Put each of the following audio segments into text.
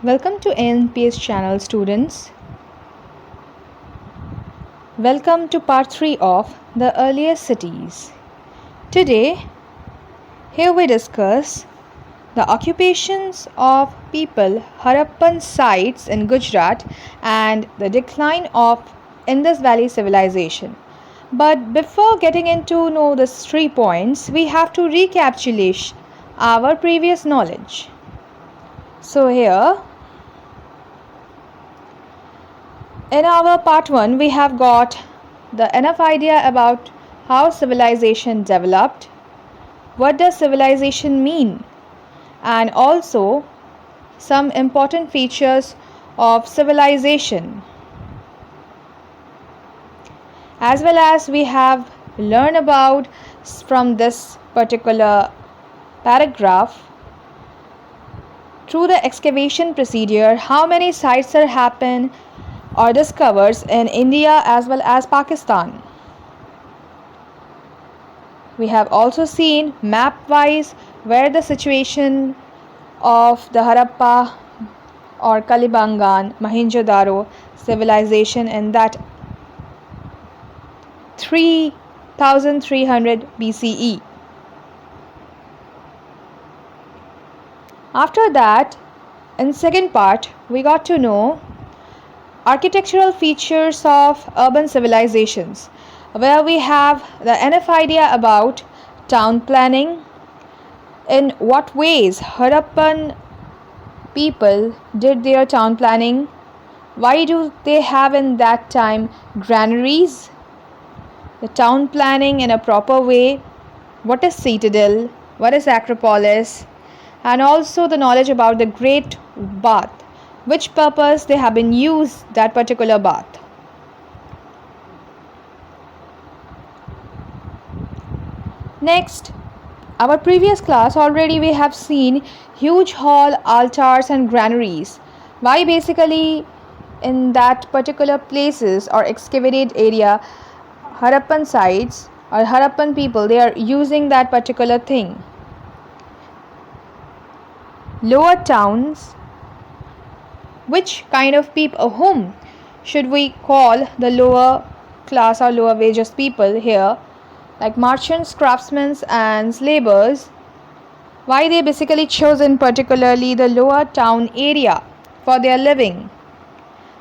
Welcome to NPS channel, students. Welcome to part 3 of the earliest cities. Today, here we discuss the occupations of people Harappan sites in Gujarat and the decline of Indus Valley civilization. But before getting into know these 3 points, we have to recapitulate our previous knowledge. So here in our part 1, we have got the enough idea about how civilization developed, what does civilization mean, and also some important features of civilization. As well as we have learned about from this particular paragraph through the excavation procedure how many sites are happened or discovered in India as well as Pakistan. We have also seen map-wise where the situation of the Harappa or Kalibangan, Mohenjo-daro civilization in that 3300 BCE. After that, in second part, we got to know architectural features of urban civilizations, where we have the enough idea about town planning, in what ways Harappan people did their town planning, why do they have in that time granaries, the town planning in a proper way, what is citadel, what is acropolis, and also the knowledge about the Great Bath, which purpose they have been used that particular bath. Next, our previous class already we have seen huge hall, altars and granaries. Why basically in that particular places or excavated area Harappan sites or Harappan people they are using that particular thing. Lower towns, which kind of people, whom should we call the lower class or lower wages people here, like merchants, craftsmen and laborers, why they basically chosen particularly the lower town area for their living,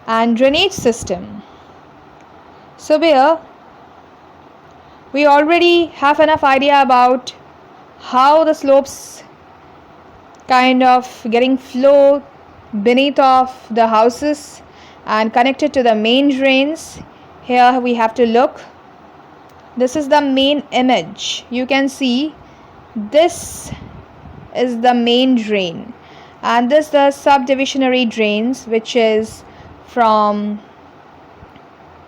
and drainage system. So here we already have enough idea about how the slopes kind of getting flow beneath of the houses and connected to the main drains. Here we have to look. This is the main image. You can see this is the main drain and this the subdivisionary drains which is from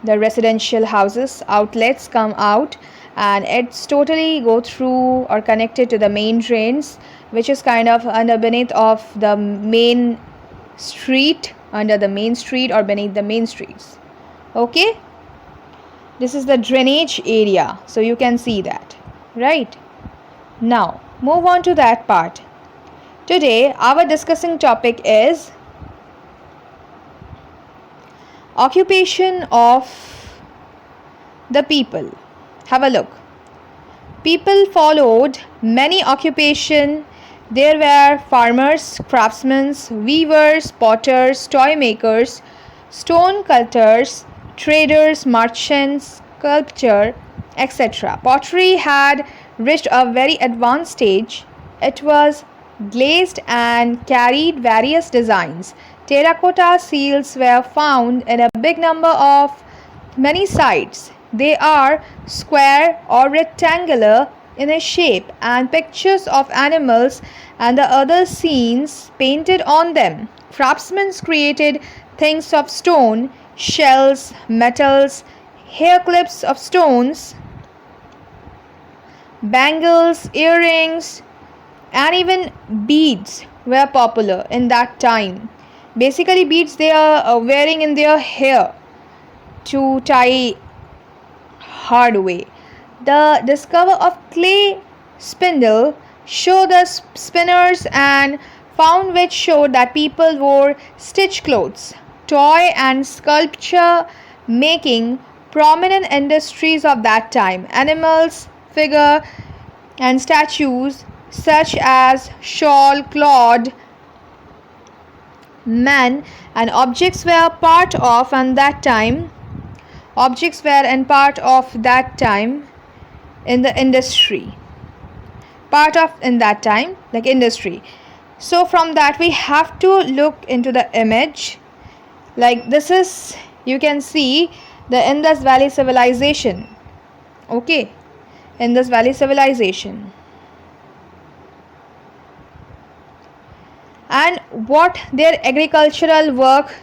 the residential houses. Outlets come out and it's totally go through or connected to the main drains which is kind of under beneath of the main street, under the main street or beneath the main streets. Okay, this is the drainage area, so you can see that, right? Now move on to that part. Today our discussing topic is occupation of the people. Have a look. People followed many occupation. There were farmers, craftsmen, weavers, potters, toy makers, stone cutters, traders, merchants, sculpture, etc. Pottery had reached a very advanced stage. It was glazed and carried various designs. Terracotta seals were found in a big number of many sites. They are square or rectangular in a shape and pictures of animals and the other scenes painted on them. Craftsmen created things of stone, shells, metals, hair clips of stones, bangles, earrings, and even beads were popular in that time. Basically beads they are wearing in their hair to tie hard way. The discovery of clay spindle show the spinners and found which showed that people wore stitch clothes, toy and sculpture making prominent industries of that time. Animals, figure and statues such as shawl, cloth, man and objects were part of and that time objects were and part of that time in the industry, part of in that time like industry. So from that we have to look into the image. Like this is, you can see the Indus Valley civilization. Okay, Indus Valley civilization. And what their agricultural work,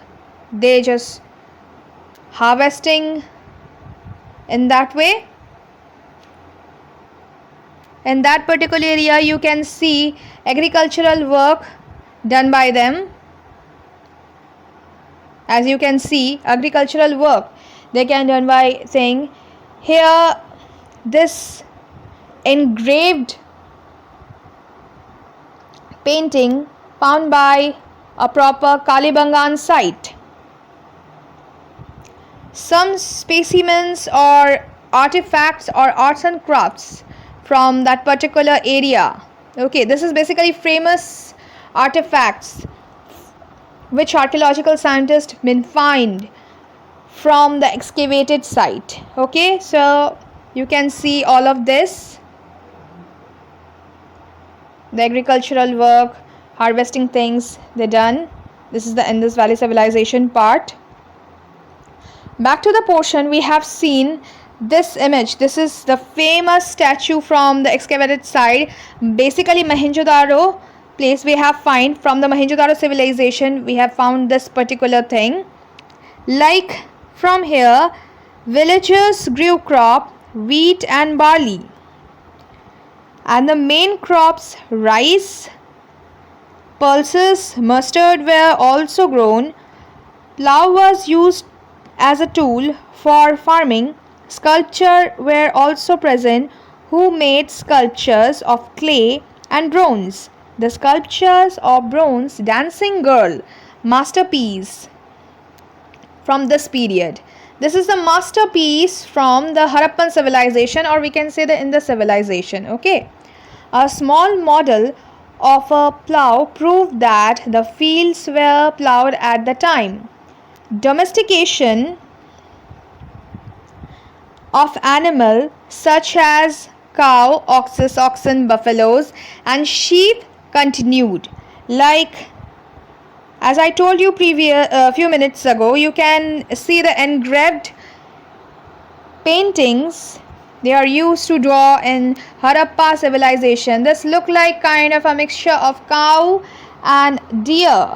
they just harvesting in that way. In that particular area you can see agricultural work done by them. As you can see, agricultural work they can done by saying here this engraved painting found by a proper Kalibangan site. Some specimens or artifacts or arts and crafts from that particular area. Okay, this is basically famous artifacts which archaeological scientists been find from the excavated site. Okay, so you can see all of this, the agricultural work, harvesting things they done. This is the Indus Valley civilization part. Back to the portion, we have seen this image. This is the famous statue from the excavated site. Basically Mohenjo-daro place we have find from the Mohenjo-daro civilization. We have found this particular thing. Like from here, villagers grew crop, wheat and barley. And the main crops, rice, pulses, mustard were also grown. Plough was used as a tool for farming. Sculpture were also present, who made sculptures of clay and bronze. The sculptures of bronze dancing girl, masterpiece from this period. This is the masterpiece from the Harappan civilization, or we can say the Indus civilization. Okay, a small model of a plough proved that the fields were ploughed at the time. Domestication of animal such as cow, oxen, buffaloes and sheep continued. Like as I told you few minutes ago, you can see the engraved paintings they are used to draw in Harappa civilization. This look like kind of a mixture of cow and deer,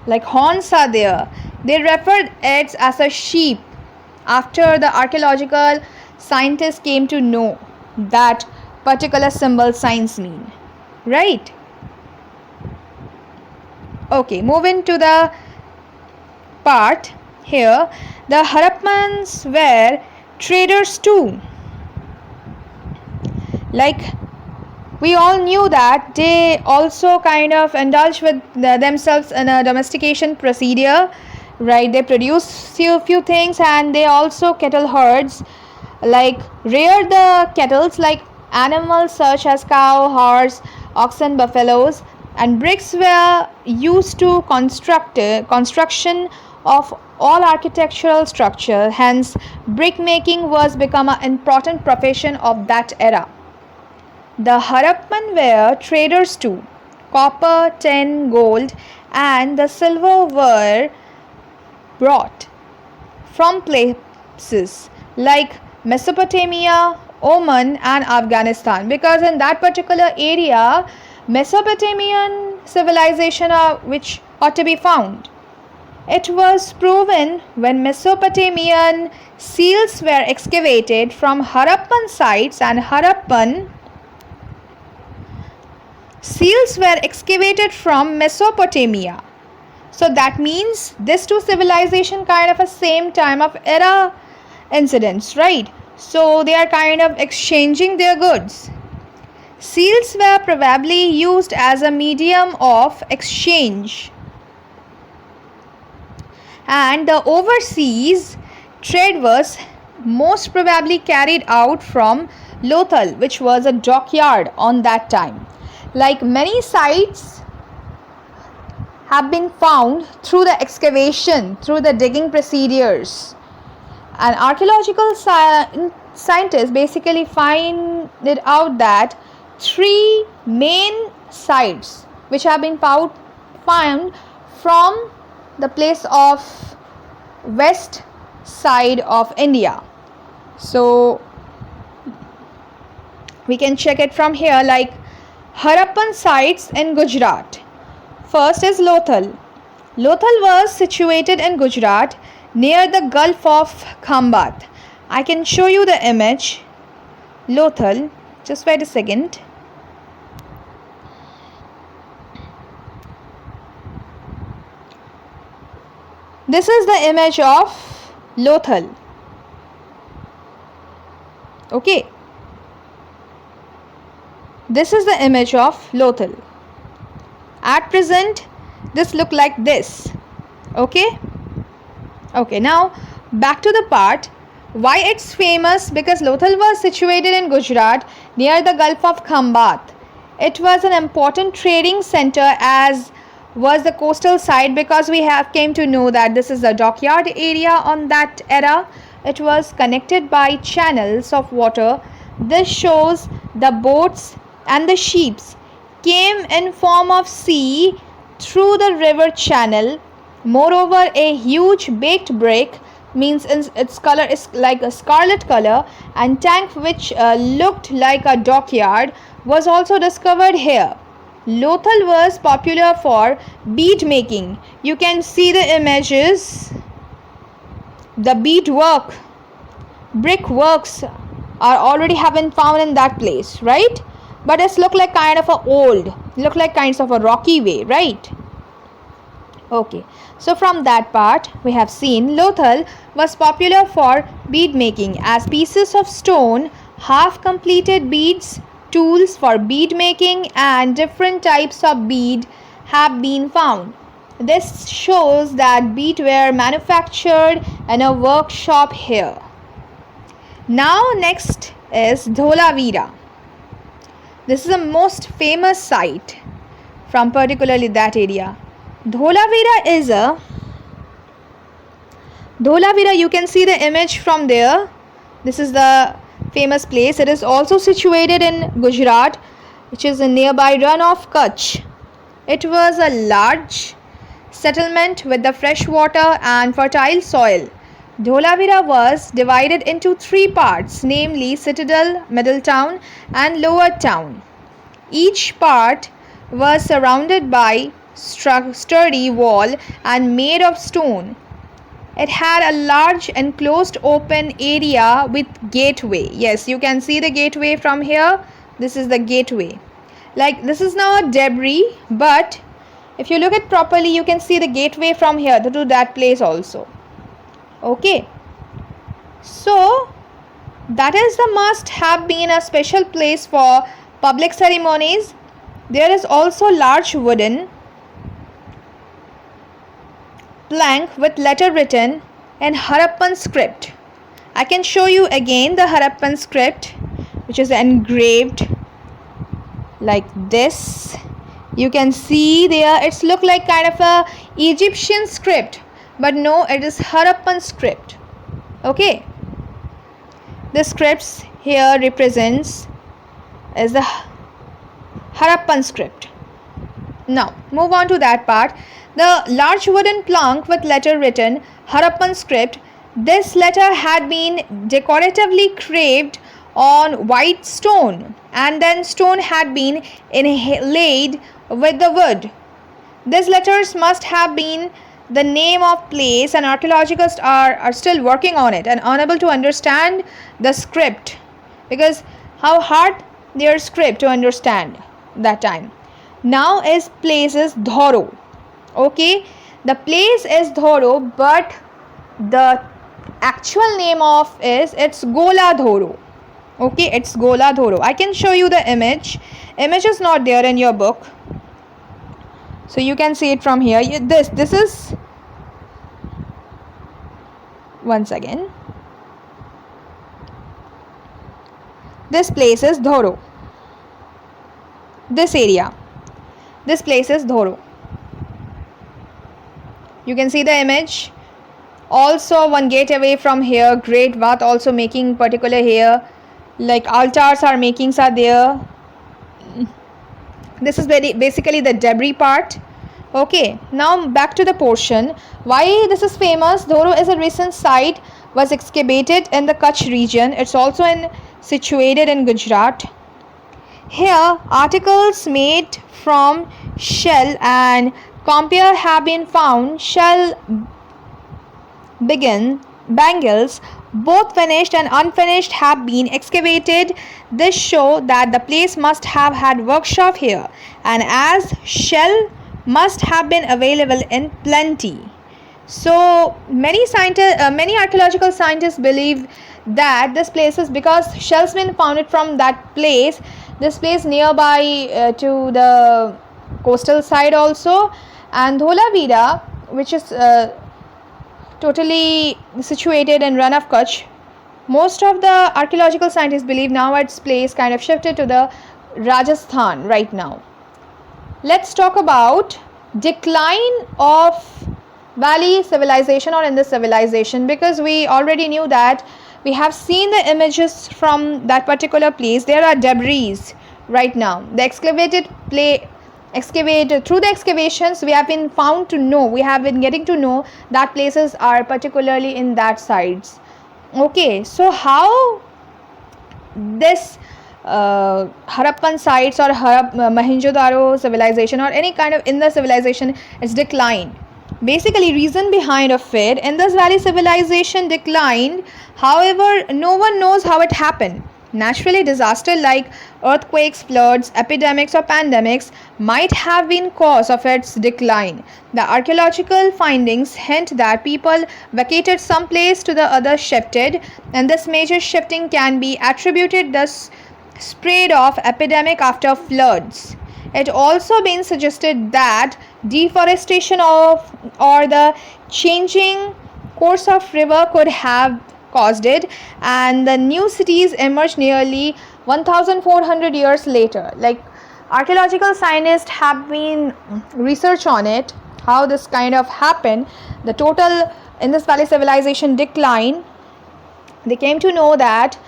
like horns are there. They referred it as a sheep after the archaeological scientists came to know that particular symbol signs mean, right? Okay, moving to the part here, the Harappans were traders too. Like we all knew that they also kind of indulge with themselves in a domestication procedure, right? They produce few things, and they also cattle herds, like rear the kettles like animals such as cow, horse, oxen, buffaloes, and bricks were used to construction of all architectural structure. Hence brick making was become an important profession of that era. The Harappan were traders too. Copper, tin, gold and the silver were brought from places like Mesopotamia, Oman and Afghanistan, because in that particular area Mesopotamian civilization which ought to be found. It was proven when Mesopotamian seals were excavated from Harappan sites, and Harappan seals were excavated from Mesopotamia. So that means these two civilization kind of a same time of era incidents, right? So they are kind of exchanging their goods. Seals were probably used as a medium of exchange, and the overseas trade was most probably carried out from Lothal, which was a dockyard on that time. Like many sites have been found through the excavation, through the digging procedures, and archaeological scientists basically find it out that three main sites which have been found from the place of west side of India. So we can check it from here, like Harappan sites in Gujarat. First is Lothal. Lothal was situated in Gujarat near the Gulf of Khambat. I can show you the image. Lothal, just wait a second. This is the image of Lothal. Okay. This is the image of Lothal. At present, this look like this. Okay. Okay, now back to the part. Why it's famous? Because Lothal was situated in Gujarat near the Gulf of Khambat. It was an important trading center, as was the coastal side, because we have came to know that this is a dockyard area on that era. It was connected by channels of water. This shows the boats and the ships came in form of sea through the river channel. Moreover, a huge baked brick, means its color is like a scarlet color, and tank which looked like a dockyard was also discovered here. Lothal was popular for bead making. You can see the images. The beadwork, brickworks are already have been found in that place, right? But it's look like kind of a rocky way, right? Okay, so from that part we have seen Lothal was popular for bead making, as pieces of stone, half completed beads, tools for bead making, and different types of bead have been found. This shows that beads were manufactured in a workshop here. Now next is Dholavira. This is the most famous site from particularly that area. Dholavira, you can see the image from there. This is the famous place. It is also situated in Gujarat, which is a nearby run of Kutch. It was a large settlement with the fresh water and fertile soil. Dholavira was divided into three parts, namely Citadel, Middle Town, and Lower Town. Each part was surrounded by sturdy wall and made of stone. It had a large enclosed open area with gateway. Yes, you can see the gateway from here. This is the gateway. Like this is now a debris, but if you look at properly, you can see the gateway from here to that place also. Okay. So that is the must have been a special place for public ceremonies. There is also large wooden plank with letter written in Harappan script. I can show you again the Harappan script, which is engraved like this. You can see there it's look like kind of a Egyptian script, but no, it is Harappan script. Okay, the scripts here represents is the Harappan script. Now move on to that part. The large wooden plank with letter written Harappan script. This letter had been decoratively carved on white stone, and then stone had been inlaid with the wood. These letters must have been the name of place, and archaeologists are still working on it and unable to understand the script, because how hard their script to understand that time. Now is place is Dhoro. Okay, the place is Dhoro, but the actual name of is it's Gola Dhoro. Okay, it's Gola Dhoro. I can show you the image is not there in your book, so you can see it from here. This is, once again, this place is Dhoro. This area, this place is Dhoro. You can see the image. Also, one gate away from here, Great Bath also making particular here, like altars are makings are there. This is basically the debris part. Okay, now back to the portion. Why this is famous? Dhoro is a recent site, was excavated in the Kutch region. It's also situated in Gujarat. Here, articles made from shell and compare have been found. Shell bangles, both finished and unfinished, have been excavated. This show that the place must have had workshop here, and as shell must have been available in plenty. So many archaeological scientists believe that this place is because shells been found from that place. This place nearby to the coastal side also, and Dholavira, which is totally situated in Rann of Kutch. Most of the archaeological scientists believe now its place kind of shifted to the Rajasthan right now. Let's talk about decline of valley civilization or Indus civilization, because we already knew that we have seen the images from that particular place. There are debris right now. The excavated through the excavations, we have been getting to know that places are particularly in that sides. Okay, so how this Harappan sites or Mohenjo-daro civilization or any kind of Indus civilization is declined? Basically, reason behind of it, Indus Valley civilization declined. However, no one knows how it happened. Naturally, disaster like earthquakes, floods, epidemics or pandemics might have been cause of its decline. The archaeological findings hint that people vacated some place to the other shifted, and this major shifting can be attributed thus spread of epidemic after floods. It also been suggested that deforestation of or the changing course of river could have caused it, and the new cities emerged nearly 1400 years later. Like, archaeological scientists have been research on it, how this kind of happened. The total Indus Valley civilization decline, they came to know that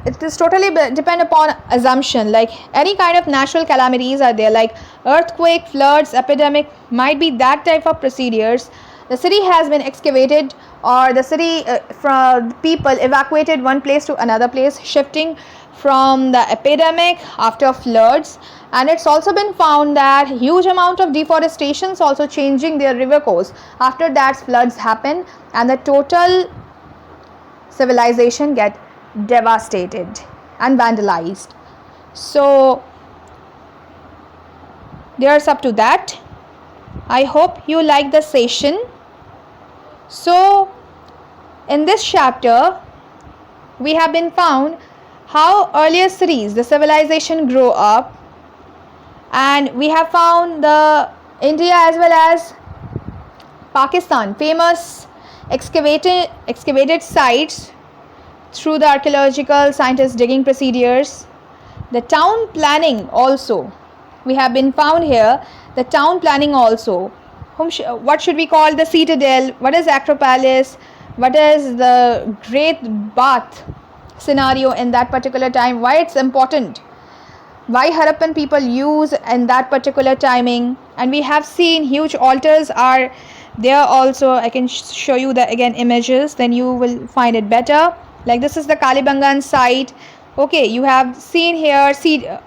it is totally depend upon assumption, like any kind of natural calamities are there, like earthquake, floods, epidemic, might be that type of procedures. The city has been excavated, or the city from people evacuated one place to another place, shifting from the epidemic after floods. And it's also been found that huge amount of deforestation is also changing their river course. After that, floods happen and the total civilization get devastated and vandalized. So there's up to that. I hope you like the session. So in this chapter we have been found how earlier cities, the civilization grow up, and we have found the India as well as Pakistan famous excavated sites through the archaeological scientists digging procedures. The town planning also we have been found here. The town planning also, what should we call the citadel, what is Acropolis, what is the Great Bath scenario in that particular time, why it's important, why Harappan people use in that particular timing. And we have seen huge altars are there also. I can show you the again images, then you will find it better. Like, this is the Kalibangan site. Okay, you have seen here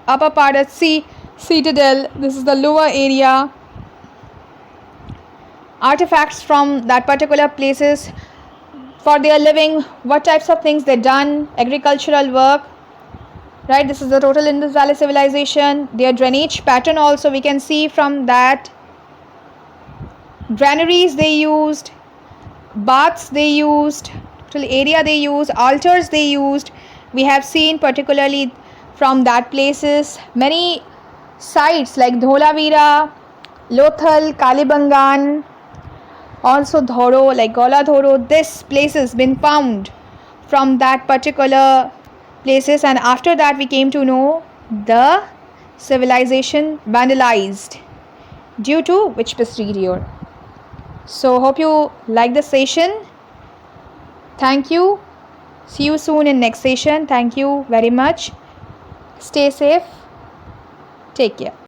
upper part of citadel, this is the lower area, artifacts from that particular places for their living, what types of things they done, agricultural work, right? This is the total Indus Valley civilization. Their drainage pattern also we can see from that. Granaries they used, baths they used, total area they used, altars they used, We have seen particularly from that places many sites like Dholavira, Lothal, Kalibangan, also Dhoro, like Gola Dhoro. This place has been found from that particular places, and after that we came to know the civilization vandalized due to which period. So hope you like the session. Thank you. See you soon in next session. Thank you very much. Stay safe. Take care.